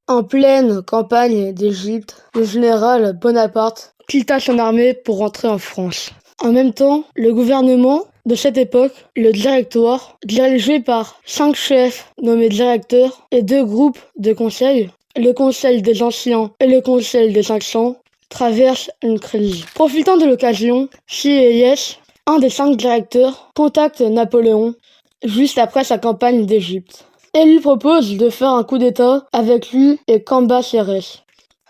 En pleine campagne d'Égypte, le général Bonaparte quitta son armée pour rentrer en France. En même temps, le gouvernement de cette époque, le Directoire, dirigé par 5 chefs nommés directeurs et 2 groupes de conseil, le Conseil des Anciens et le Conseil des 500, traverse une crise. Profitant de l'occasion, Sieyès, un des 5 directeurs, contacte Napoléon juste après sa campagne d'Égypte et lui propose de faire un coup d'État avec lui et Cambacérès.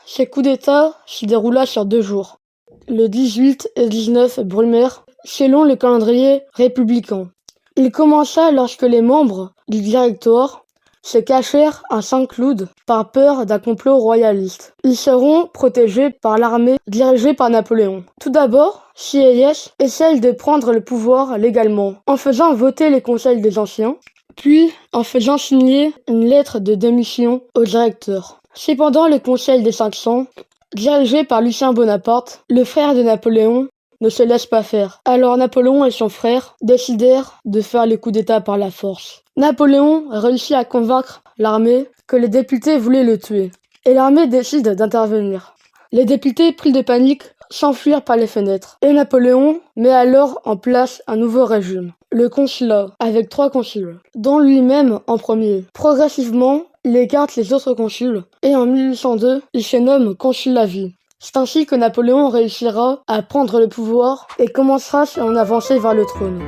Ce coup d'État se déroula sur 2 jours, le 18 et 19 Brumaire, selon le calendrier républicain. Il commença lorsque les membres du Directoire se cachèrent à Saint-Cloud par peur d'un complot royaliste. Ils seront protégés par l'armée dirigée par Napoléon. Tout d'abord, Sieyès essaye de prendre le pouvoir légalement, en faisant voter les conseils des anciens, puis en faisant signer une lettre de démission au directeur. Cependant, le Conseil des 500, dirigé par Lucien Bonaparte, le frère de Napoléon, ne se laisse pas faire. Alors Napoléon et son frère décidèrent de faire le coup d'État par la force. Napoléon réussit à convaincre l'armée que les députés voulaient le tuer, et l'armée décide d'intervenir. Les députés, pris de panique, s'enfuirent par les fenêtres, et Napoléon met alors en place un nouveau régime, le consulat, avec 3 consuls, dont lui-même en premier. Progressivement, il écarte les autres consuls, et en 1802, il se nomme consul à vie. C'est ainsi que Napoléon réussira à prendre le pouvoir et commencera son avancée vers le trône.